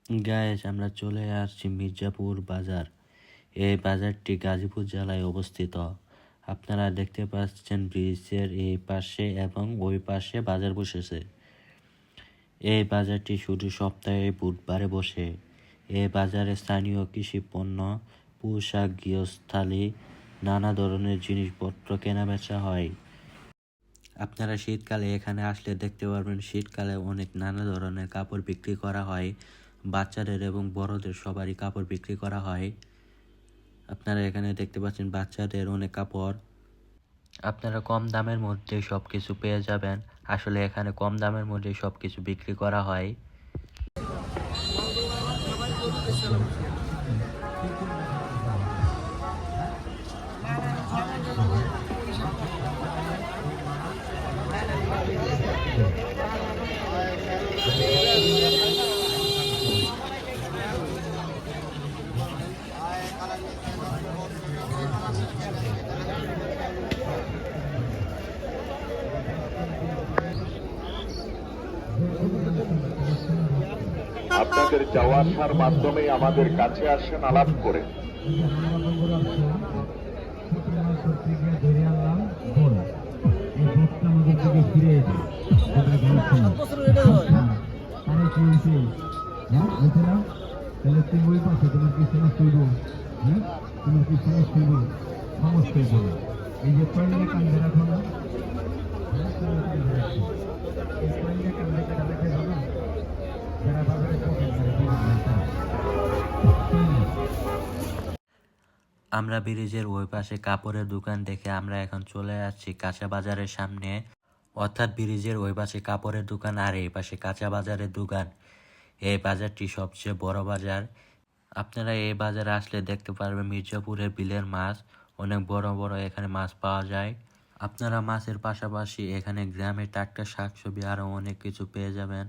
Guys, আমরা চলে আসছি মির্জাপুর বাজার। এই বাজারটি গাজীপুর জেলায় অবস্থিত। আপনারা দেখতে পাচ্ছেন ব্রিজের এই পাশে এবং ওই পাশে বাজার বসেছে। এই বাজারটি শুধু সপ্তাহে বুধবারে বসে। এই বাজারে স্থানীয় কৃষি পণ্য, পোশাক, গৃহস্থালী, নানা ধরনের জিনিসপত্র কেনাবেচা হয়। আপনারা শীতকালে এখানে আসলে দেখতে পারবেন শীতকালে অনেক নানা ধরনের কাপড় বিক্রি করা হয়। বাচ্চাদের এবং বড়দের সবারই কাপড় বিক্রি করা হয়। আপনারা এখানে দেখতে পাচ্ছেন বাচ্চাদের অনেক কাপড়। আপনারা কম দামের মধ্যে সব কিছু পেয়ে যাবেন। আসলে এখানে কম দামের মধ্যে সব কিছু বিক্রি করা হয়। আপনাদের যাওয়া আসার মাধ্যমে আমাদের কাছে আসেন, আলাপ করে। এই যে আমরা ব্রিজের ওই পাশে কাপড়ের দোকান দেখে আমরা এখন চলে আসছি কাঁচা বাজারের সামনে। অর্থাৎ ব্রিজের ওই পাশে কাপড়ের দোকান আর এই পাশে কাঁচা বাজারের দোকান। এই বাজারটি সবচেয়ে বড় বাজার। আপনারা এই বাজারে আসলে দেখতে পারবেন মির্জাপুরের বিলের মাছ। অনেক বড় বড় এখানে মাছ পাওয়া যায়। আপনারা মাছের পাশাপাশি এখানে গ্রামের টাটকা শাকসবজি আরও অনেক কিছু পেয়ে যাবেন।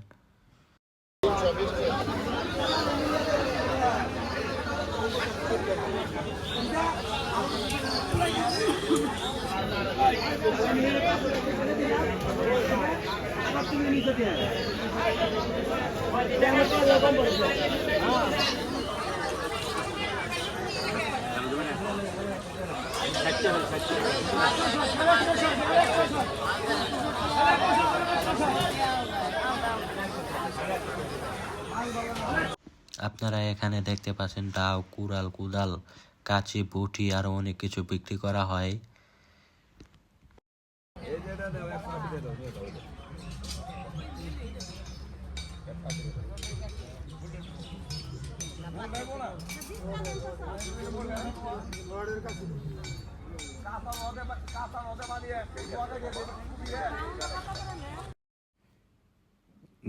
আপনারা এখানে দেখতে পাচ্ছেন দাও, কুড়াল, কুদাল, কাঁচি, বটি আরো অনেক কিছু বিক্রি করা হয়।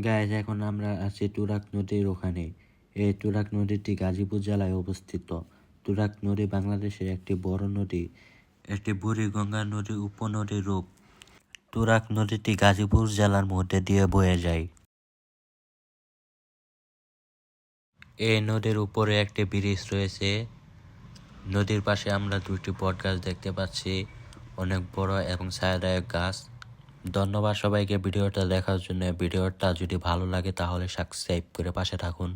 গাইজ, এখন আমরা আছি তুরাগ নদীর ওখানে। এই তুরাগ নদীটি গাজীপুর জেলায় অবস্থিত। তুরাগ নদী বাংলাদেশের একটি বড় নদী। এটি বুড়িগঙ্গা নদীর উপনদীর রূপ। তুরাগ নদীটি গাজীপুর জেলার মধ্যে দিয়ে বয়ে যায়। এই নদীর উপরে একটি ব্রিজ রয়েছে। নদীর পাশে আমরা দুটি বট গাছ দেখতে পাচ্ছি, অনেক বড় এবং ছায়াদায়ক গাছ। ধন্যবাদ সবাইকে ভিডিওটা দেখার জন্য। ভিডিওটা যদি ভালো লাগে তাহলে সাবস্ক্রাইব করে পাশে থাকুন।